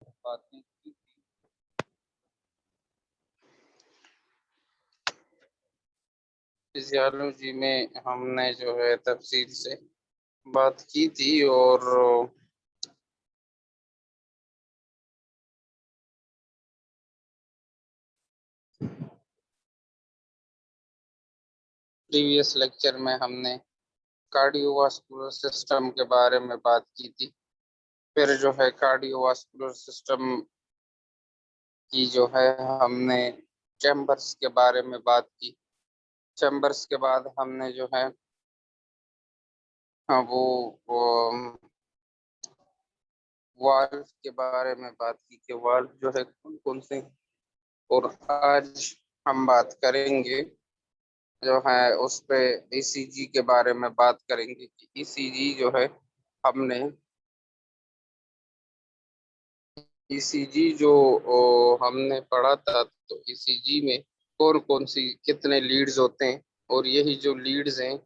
बातें की थी। फिजियोलॉजी में हमने जो है तफसील से बात की थी और प्रीवियस लेक्चर में हमने कार्डियोवास्कुलर सिस्टम के बारे में बात की थी। फिर जो है कार्डियोवास्कुलर सिस्टम की जो है हमने चैम्बर्स के बारे में बात की। चैम्बर्स के बाद हमने जो है हाँ, वो वाल्व के बारे में बात की कि वाल्व जो है कौन कौन से। और आज हम बात करेंगे जो है उस पे ईसीजी के बारे में बात करेंगे कि ईसीजी जो है हमने ईसीजी जो हमने पढ़ा था, तो ईसीजी में कौन कौन सी कितने लीड्स होते हैं और यही जो लीड्स हैं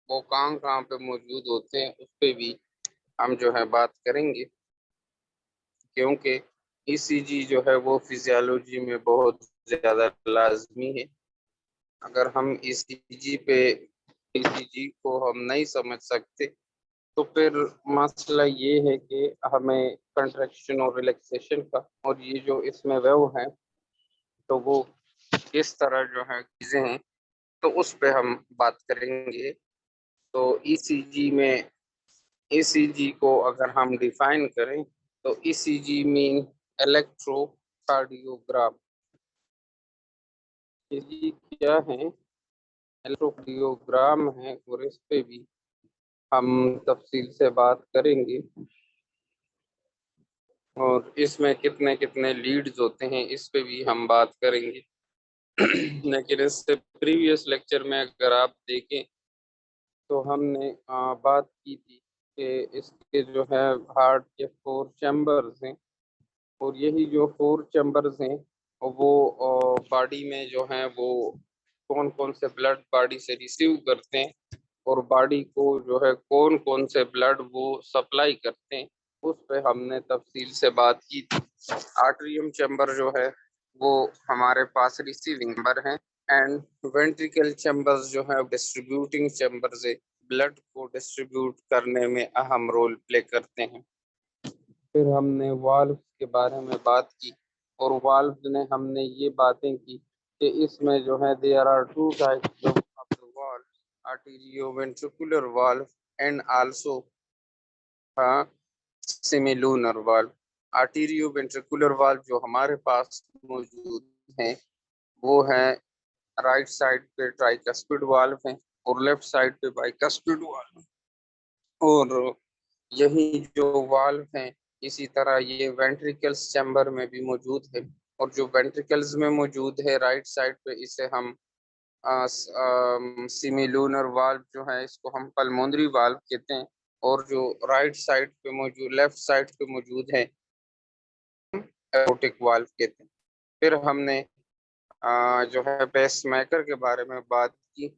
वो कहाँ कहाँ पे मौजूद होते हैं उस पे भी हम जो है बात करेंगे, क्योंकि ईसीजी जो है वो फिजियोलॉजी में बहुत ज़्यादा लाजमी है। अगर हम ईसीजी को हम नहीं समझ सकते तो फिर मसला ये है कि हमें कंट्रैक्शन और रिलैक्सेशन का और ये जो इसमें वेव है तो वो किस तरह जो है चीज़ें हैं तो उस पे हम बात करेंगे। तो ईसीजी में ईसीजी को अगर हम डिफाइन करें तो ईसीजी मीन इलेक्ट्रोकार्डियोग्राम। ईसीजी क्या है? इलेक्ट्रोकार्डियोग्राम है और इस पे भी हम तफसील से बात करेंगे और इसमें कितने कितने लीड्स होते हैं इस पे भी हम बात करेंगे। लेकिन इससे प्रीवियस लेक्चर में अगर आप देखें तो हमने बात की थी कि इसके जो है हार्ट के 4 चैम्बर्स हैं और यही जो 4 चैम्बर्स हैं वो बॉडी में जो है वो कौन कौन से ब्लड बॉडी से रिसीव करते हैं और बॉडी को जो है कौन कौन से ब्लड वो सप्लाई करते हैं उस पे हमने तफसील से बात की थी। आर्टरियम चैम्बर जो है वो हमारे पास रिसीविंग चैम्बर है एंड वेंट्रिकल चैम्बर्स जो है डिस्ट्रीब्यूटिंग चैम्बर्स है, ब्लड को डिस्ट्रीब्यूट करने में अहम रोल प्ले करते हैं। फिर हमने वाल्व के बारे में बात की और वाल्व ने हमने ये बातें की कि इसमें जो है there are 2 types of the valve, atrioventricular valve and also semilunar valve. Atrioventricular valve जो हमारे पास मौजूद हैं वो है राइट साइड पे ट्राइकस्पिड वाल्व है और लेफ्ट साइड पे बाइकस्पिड वाल्व। और यही जो वाल्व हैं इसी तरह ये वेंट्रिकल्स चैम्बर में भी मौजूद है और जो वेंट्रिकल्स में मौजूद है राइट साइड पे इसे हम सिमिलूनर वाल्व जो है इसको हम पल्मोनरी वाल्व कहते हैं और जो राइट साइड पे मौजूद लेफ्ट साइड पे मौजूद है एरोटिक वाल्व कहते हैं। फिर हमने जो है पेस मेकर के बारे में बात की।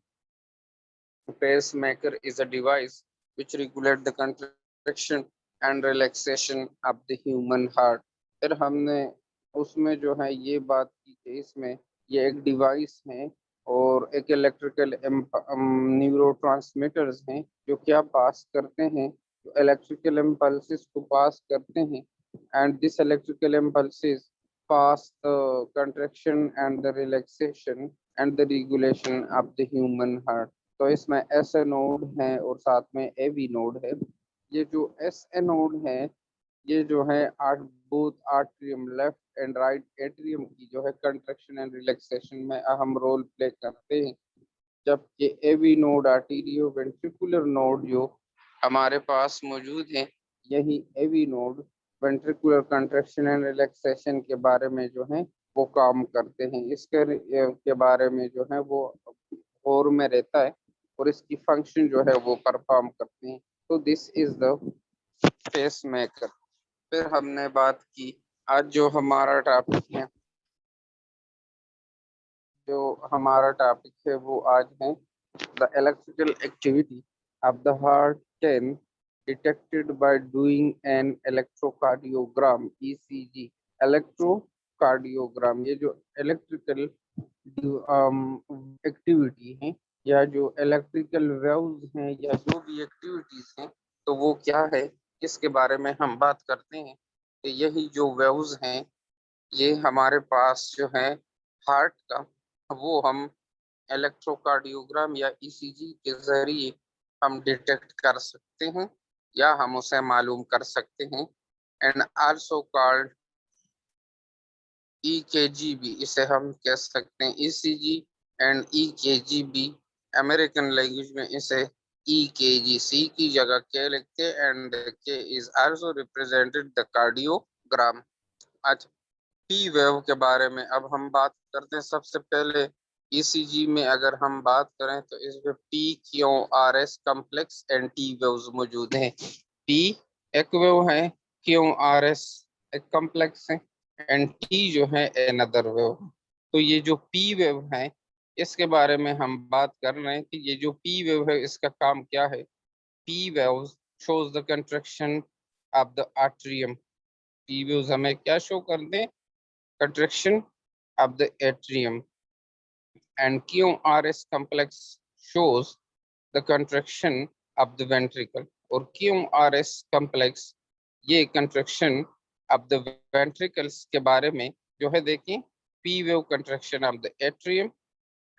Pacemaker is a device which regulates the contraction and relaxation of the human heart। फिर हमने उसमें जो है ये बात की कि इसमें ये एक डिवाइस है और एक इलेक्ट्रिकल न्यूरोट्रांसमीटर्स हैं जो क्या पास करते हैं, जो इलेक्ट्रिकल इम्पल्सेस को पास करते हैं and this electrical impulses pass the contraction and the relaxation and the regulation of the human heart। तो इसमें एस ए नोड है और साथ में ए बी नोड है। ये जो एस ए नोड है ये जो है art both atrium left and right atrium की जो है कंट्रक्शन एंड रिलैक्सेशन में अहम रोल प्ले करते हैं, जबकि A V node atrioventricular node जो हमारे पास मौजूद है यही A V node ventricular contraction and relaxation के बारे में जो है वो काम करते हैं। इसके के बारे में जो है वो और में रहता है और इसकी फंक्शन जो है वो परफॉर्म करते हैं। तो this is the pacemaker. फिर हमने बात की आज जो हमारा टॉपिक है, जो हमारा टॉपिक है वो आज है the electrical activity of the heart can detected by doing an electrocardiogram ECG। Electrocardiogram ये जो इलेक्ट्रिकल एक्टिविटी है या जो इलेक्ट्रिकल वेव्स हैं या जो भी एक्टिविटीज हैं तो वो क्या है, इसके बारे में हम बात करते हैं। तो यही जो वेव्स हैं ये हमारे पास जो है हार्ट का, वो हम इलेक्ट्रोकार्डियोग्राम या ईसीजी के जरिए हम डिटेक्ट कर सकते हैं या हम उसे मालूम कर सकते हैं। एंड आल्सो कॉल्ड ईकेजी भी इसे हम कह सकते हैं, ईसीजी एंड ईकेजी भी। अमेरिकन लैंग्वेज में इसे ईकेजी, सी की जगह के लिखते एंड के is also represented the cardiogram. अच्छा, पी वेव के बारे में अब हम बात करते हैं। सबसे पहले ईसीजी में अगर हम बात करें तो इसमें P Q R S complex and T waves मौजूद हैं। पी एक वेव है, क्यू आर एस एक कम्प्लेक्स है एंड टी जो है अनदर वेव। तो ये जो पी वेव है इसके बारे में हम बात कर रहे हैं कि ये जो पी वेव है इसका काम क्या है। P waves shows the contraction of the atrium. P waves हमें क्या शो करते हैं, contraction of the atrium, and QRS complex shows the contraction of the ventricle। और QRS complex ये contraction of the ventricles के बारे में जो है देखिए, P wave contraction of the atrium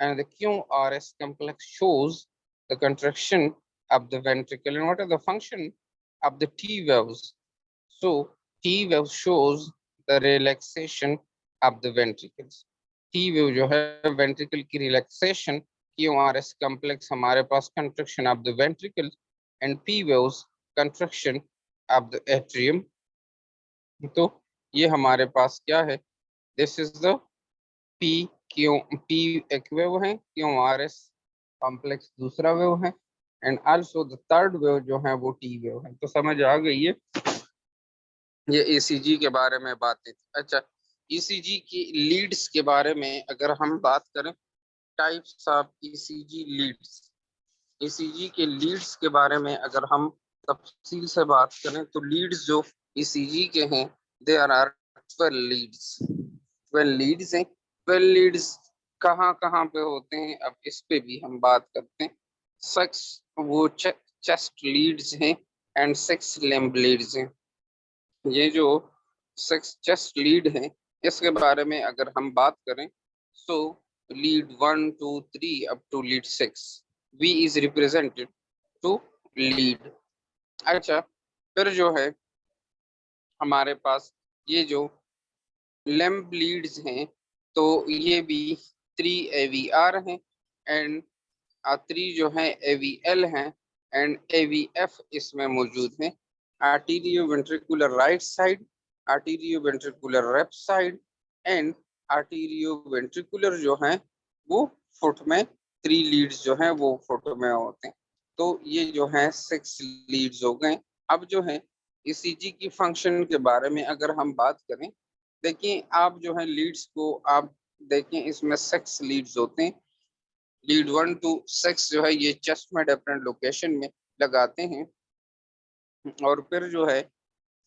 and the QRS complex shows the contraction of the ventricle। And what are the function of the T waves? So T wave shows the relaxation of the ventricles। T wave जो है ventricle की relaxation, QRS complex हमारे पास contraction of the ventricles and P waves contraction of the atrium। तो ये हमारे पास क्या है, this is the P P एक वेव है, QRS complex दूसरा वेव है and also the third wave जो है वो T wave है। तो समझ आ गई है, ये ईसीजी के बारे में बातें थी। अच्छा, ईसीजी की लीड्स के बारे में अगर हम बात करें, types of ECG leads. ECG के लीड्स के बारे में अगर हम तफसील से बात करें तो लीड्स जो ईसीजी के हैं देयर आर 12 लीड्स। 12 लीड्स हैं। 12 लीड्स कहाँ कहाँ पे होते हैं, अब इस पे भी हम बात करते हैं। सक्स वो चेस्ट लीड्स हैं एंड 6 लिम्ब लीड्स हैं। ये जो सिक्स चेस्ट लीड है इसके बारे में अगर हम बात करें तो lead 1 2 3 up to lead 6 V is represented to lead. अच्छा, फिर जो है हमारे पास ये जो लैम्प लीड्स हैं तो ये भी 3 AVR हैं एंड 3 जो है AVL हैं एंड AVF इसमें मौजूद हैं। Arterio ventricular right side, arterio ventricular left side and arterio ventricular जो है वो फुट में 3 लीड्स जो है वो फुट में होते हैं। तो ये जो है 6 लीड्स हो गए। अब जो है ईसीजी की फंक्शन के बारे में अगर हम बात करें, देखिए आप जो है लीड्स को आप देखें, इसमें 6 लीड्स होते हैं। लीड 1 टू 6 जो है ये चेस्ट में डिफरेंट लोकेशन में लगाते हैं और फिर जो है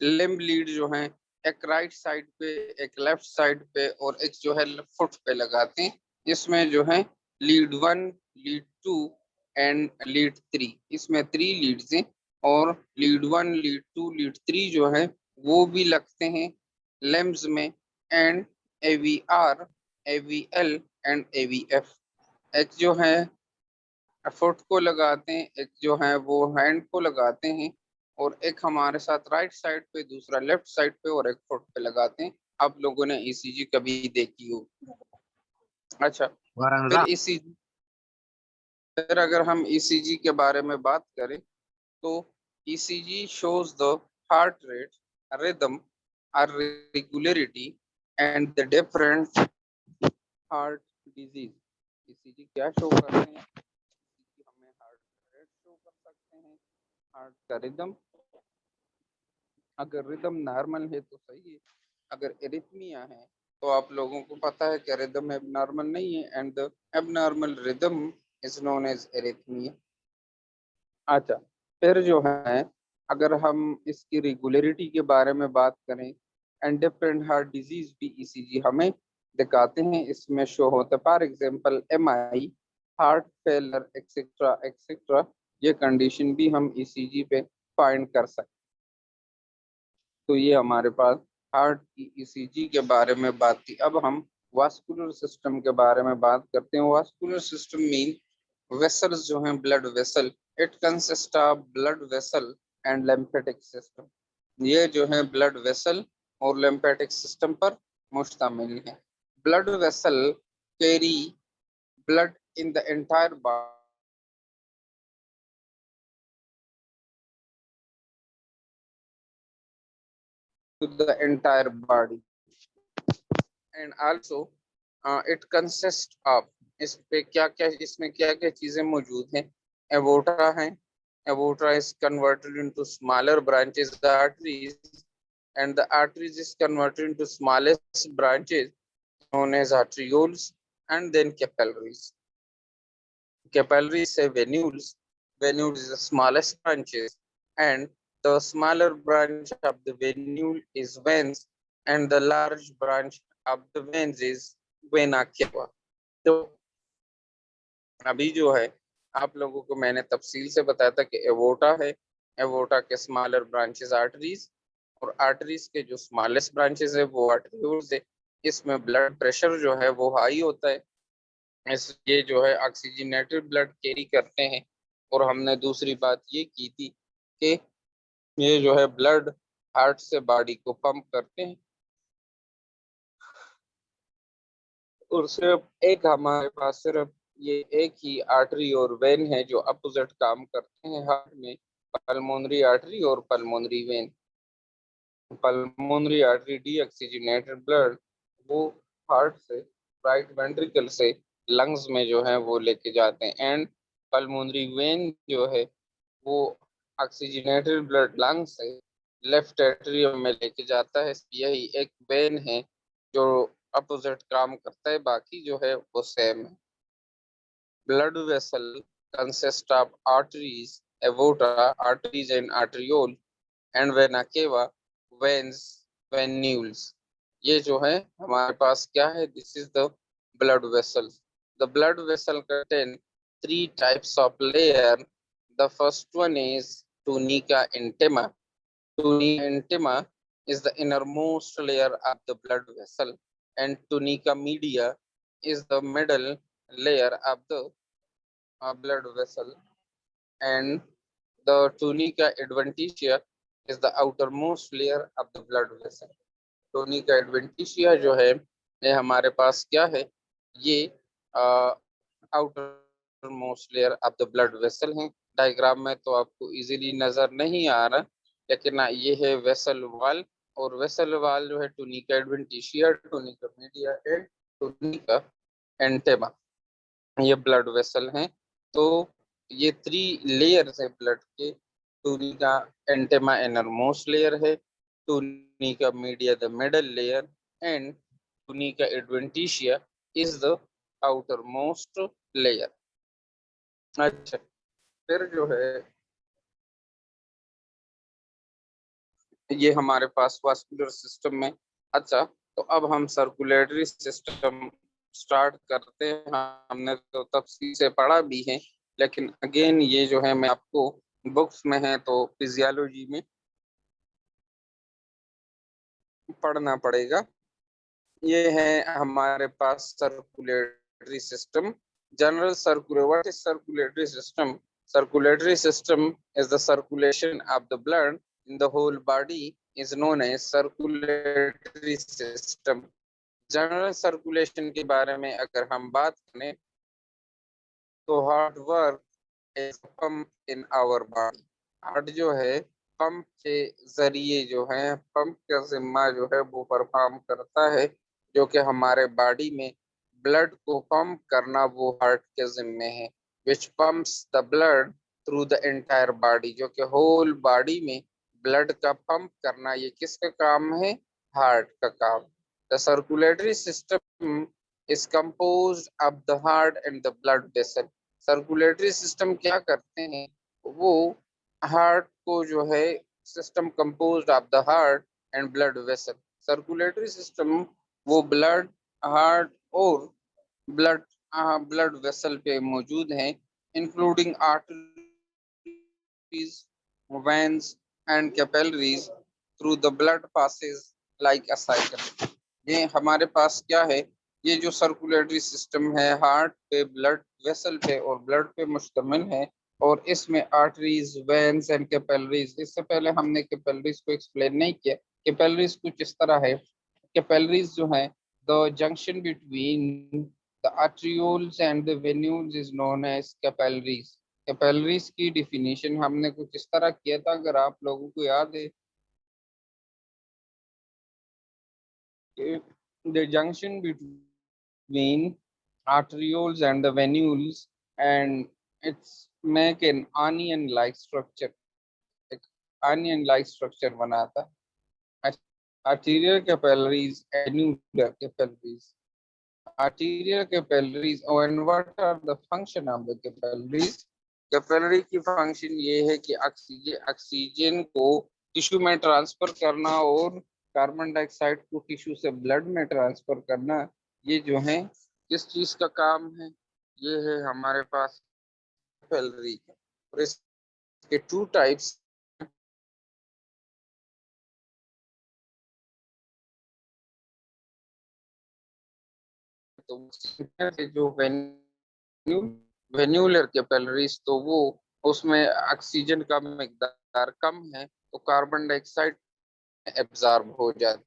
लिम्ब लीड जो है एक राइट साइड पे, एक लेफ्ट साइड पे और एक जो है फुट पे लगाते हैं। इसमें जो है लीड 1, लीड 2 एंड लीड 3, इसमें 3 लीड्स हैं और लीड 1, लीड 2, लीड 3 जो है वो भी लगते हैं लिम्ब्स में and AVR, AVL and AVF। एक जो है फुट को लगाते हैं, एक जो है वो हैंड को लगाते हैं और एक हमारे साथ राइट साइड पे, दूसरा लेफ्ट साइड पे और एक फुट पे लगाते हैं। आप लोगों ने ईसीजी कभी देखी हो। अच्छा, फिर ईसीजी, फिर अगर हम ईसीजी के बारे में बात करें तो ECG shows the heart rate, rhythm और regularity and the different heart disease. ECG क्या शो करते हैं, हमें हार्ट रेट शो कर सकते हैं, हार्ट का रिदम, अगर रिदम नॉर्मल है तो सही है, अगर एरिथमिया है तो आप लोगों को पता है कि रिदम एबनॉर्मल नहीं है and the abnormal rhythm is known as arrhythmia. अच्छा, फिर जो है अगर हम इसकी रेगुलरिटी के बारे में बात करें, एंड डिफरेंट हार्ट डिजीज भी ईसीजी हमें दिखाते हैं, इसमें शो होता है। For example MI, heart failure, etcetera etcetera, ये कंडीशन भी हम ईसीजी पे फाइंड कर सकते। तो ये हमारे पास हार्ट की ईसीजी के बारे में बात थी। अब हम वास्कुलर सिस्टम के बारे में बात करते हैं। वास्कुलर सिस्टम मीन वेसल्स जो हैं, blood vessel. It consist of blood vessel and lymphatic system. ये जो है ब्लड वेसल और लिम्फेटिक सिस्टम पर मुश्तमिल है। Blood vessel carry blood in the entire body to the entire body, and also it consists of, इस पे क्या क्या, इसमें क्या क्या चीजें मौजूद हैं। एवोटा है, aorta is converted into smaller branches, the arteries, and the arteries is converted into smallest branches known as arterioles, and then capillaries. Capillaries say venules. Venules is the smallest branches, and the smaller branch of the venule is veins, and the large branch of the veins is vena cava. तो अभी जो है आप लोगों को मैंने तफसील से बताया था कि एवोटा है, एवोटा के स्मॉलर ब्रांचेस आर्टरीज, और आर्टरीज के जो स्मॉलेस्ट ब्रांचेस है वो आर्टरीज है। इसमें ब्लड प्रेशर जो है वो हाई होता है, इस ये जो है ऑक्सीजनेटेड ब्लड कैरी करते हैं। और हमने दूसरी बात ये की थी कि ये जो है ब्लड हार्ट से बॉडी को पंप करते हैं, और सिर्फ एक हमारे पास सिर्फ ये एक ही आर्टरी और वेन है जो अपोजिट काम करते हैं हार्ट में, पल्मोनरी आर्टरी और pulmonary vein. Pulmonary artery deoxygenated blood वो हार्ट से, राइट वेंट्रिकल से लंग्स में जो है वो लेके जाते हैं, एंड पल्मोनरी वेन जो है वो ऑक्सीजनेटेड ब्लड लंग से लेफ्ट एट्रियम में लेके जाता है। यही एक वेन है जो अपोजिट काम करता है, बाकी जो है वो सेम है। Blood vessel consist of arteries, aorta, arteries and आर्टरियोल, and vena cava, veins, venules. ये जो है हमारे पास क्या है, this is the blood vessels. The blood vessel contain three types of layer. The first one is tunica intima. Tunica intima is the innermost layer of the blood vessel, and tunica media is the middle layer of the blood vessel, and the tunica adventitia is the outermost layer of the blood vessel. Tunica adventitia जो है ये हमारे पास क्या है, ये outer most layer of the blood vessel है। Diagram में तो आपको इजीली नजर नहीं आ रहा, लेकिन ये है वेसल वाल, और वेसल वाल जो है tunica adventitia, tunica media and tunica intima, ये ब्लड वेसल हैं। तो ये थ्री लेयर्स है ब्लड के। Tunica intima innermost layer है, tunica media the middle layer, and tunica adventitia is the outermost layer. अच्छा, फिर जो है ये हमारे पास वास्कुलर सिस्टम में। अच्छा, तो अब हम सर्कुलेटरी सिस्टम स्टार्ट करते हैं। हमने तो तफसील से पढ़ा भी है, लेकिन अगेन ये जो है मैं आपको बुक्स में है तो फिजियोलॉजी में पढ़ना पड़ेगा। ये है हमारे पास circulatory system. General circulatory, what is circulatory system? Circulatory system is the circulation of the blood in the whole body is known as circulatory system. General circulation के बारे में अगर हम बात करें तो heart work is pump in our body. Heart जो है पंप के जरिए जो है, पंप का जिम्मा जो है वो परफॉर्म करता है, जो कि हमारे बॉडी में ब्लड को पंप करना वो हार्ट के जिम्मे है, which pumps the blood through the entire body, जो कि होल बॉडी में ब्लड का पंप करना ये किसका काम है? हार्ट का काम। The circulatory system is composed of the heart and the blood vessel. Circulatory system क्या करते हैं, वो हार्ट को जो है system composed of the heart and blood vessel. Circulatory system वो ब्लड, हार्ट और ब्लड ब्लड वेसल पे मौजूद हैं, including arteries, veins and capillaries. Through the blood passes like a cycle. ये हमारे पास क्या है, ये जो सर्कुलेटरी सिस्टम है हार्ट पे, ब्लड वेसल पे और ब्लड पे मुश्तमिल है, और इसमें आर्टरीज, वेन्स एंड कैपिलरीज। इससे पहले हमने कैपिलरीज को एक्सप्लेन नहीं किया। कैपिलरीज कुछ इस तरह है, कैपिलरीज जो है the junction between the arterioles and the venules is known as capillaries. Capillaries की डिफिनीशन हमने कुछ इस तरह किया था, अगर आप लोगों को याद है, the junction between arterioles and the venules, and it's make an onion like structure, एक onion like structure बनाता है। arterial capillaries, annular capillaries, arterial capillaries, and what are the function of the capillaries? Capillary की function ये है कि oxygen को tissue में transfer करना और कार्बन डाइऑक्साइड को टिश्यू से ब्लड में ट्रांसफर करना। ये जो है किस चीज का काम है, ये है हमारे पास कैपिलरी का। और इसके टू टाइप्स, तो जो वेन्यूलर कैपिलरीज, तो वो उसमें ऑक्सीजन का मिकदार कम है तो कार्बन डाइऑक्साइड एब्जॉर्ब हो जाता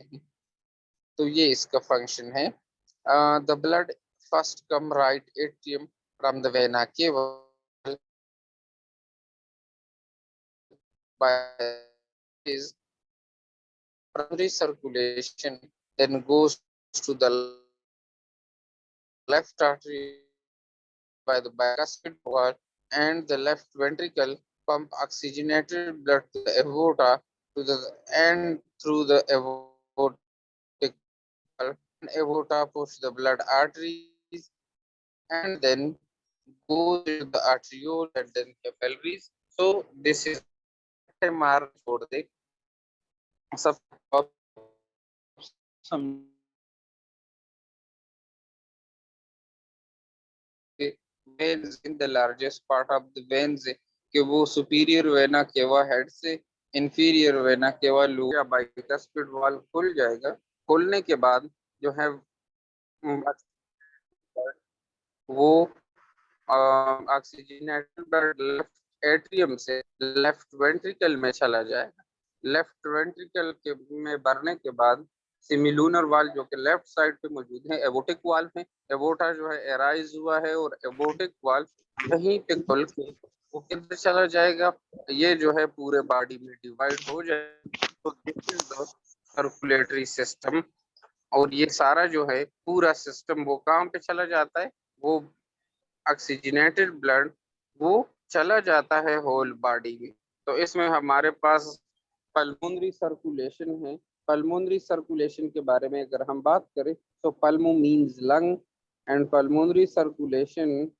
है। तो ये इसका फंक्शन है। The blood first come right atrium from the vena cava by his primary circulation, then goes to the left artery by the bicuspid wall, and the left ventricle pump oxygenated blood to the aorta to the and through the aortic valve. Aorta push the blood arteries and then goes to the arteriole and then capillaries. So this is MR for the सब veins in the largest part of the veins कि वो superior vena cava head से inferior vena cava lower bicuspid valve खुल जाएगा। खुलने के बाद जो है वो ऑक्सीजनेटेड ब्लड लेफ्ट एट्रियम से लेफ्ट वेंट्रिकल में चला जाएगा। लेफ्ट वेंट्रिकल के में भरने के बाद सिमिलूनर वाल जो कि लेफ्ट साइड पे मौजूद है, एवोटिक वाल है, एवोटा जो है एराइज हुआ है और एवोटिक वाल यहीं पे खुल के वो किधर चला जाएगा, ये जो है पूरे बॉडी में डिवाइड हो जाएगा। तो this is the circulatory system. और ये सारा जो है पूरा सिस्टम वो कहाँ पे चला जाता है, वो ऑक्सीजनेटेड ब्लड वो चला जाता है होल बॉडी में। तो इसमें हमारे पास पल्मोनरी सर्कुलेशन है। पल्मोनरी सर्कुलेशन के बारे में अगर हम बात करें तो pulmo means lung, and pulmonary circulation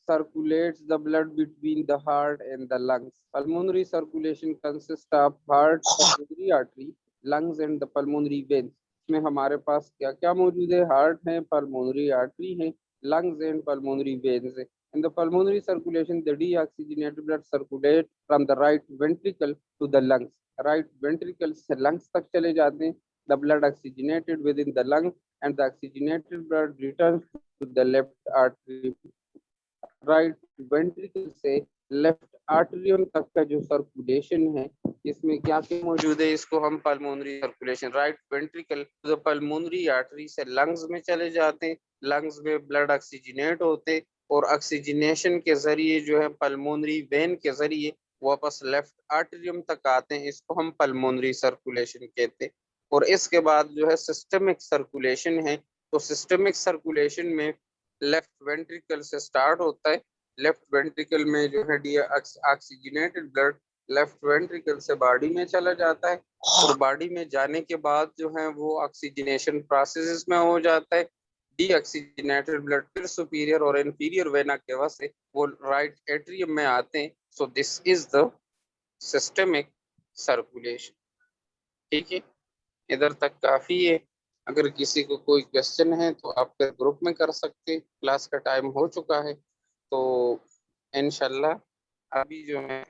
circulates the blood between the heart and the lungs. Pulmonary circulation consists of heart, pulmonary artery, lungs and the pulmonary veins. इसमें हमारे पास क्या क्या मौजूद है, हार्ट है, पल्मोनरी आर्टरी है, lungs and pulmonary veins है। In the pulmonary circulation, the deoxygenated blood circulates from the right ventricle to the lungs. Right ventricle से lungs तक चले जाते हैं। The blood oxygenated within the lung and the oxygenated blood returns to the left artery. Right ventricle से left atrium तक का जो circulation है, इसमें क्या क्या मौजूद है, इसको हम पल्मोनरी सर्कुलेशन। राइट वेंट्रिकल जो पल्मोनरी आर्टरी से लंग्स में चले जाते हैं, लंग्स में ब्लड ऑक्सीजनेट होते और ऑक्सीजनेशन के जरिए जो है पल्मोनरी वेन के जरिए वापस लेफ्ट आर्टरियम तक आते हैं, इसको हम पल्मोनरी सर्कुलेशन कहते हैं। और इसके बाद जो है सिस्टमिक सर्कुलेशन है। तो सिस्टमिक सर्कुलेशन में लेफ्ट वेंट्रिकल से स्टार्ट होता है। लेफ्ट वेंट्रिकल में जो है ऑक्सीजनेटेड ब्लड लेफ्ट वेंट्रिकल से बॉडी में चला जाता है और बॉडी में जाने के बाद जो है वो ऑक्सीजनेशन प्रोसेस में हो जाता है। डीऑक्सीजनेटेड ब्लड फिर सुपीरियर और इंफीरियर वेना केवा से वो राइट एट्रियम में आते हैं। So this is the systemic circulation. ठीक है, इधर तक काफी है। अगर किसी को कोई क्वेश्चन है तो आप फिर ग्रुप में कर सकते हैं। क्लास का टाइम हो चुका है तो इंशाल्लाह अभी जो है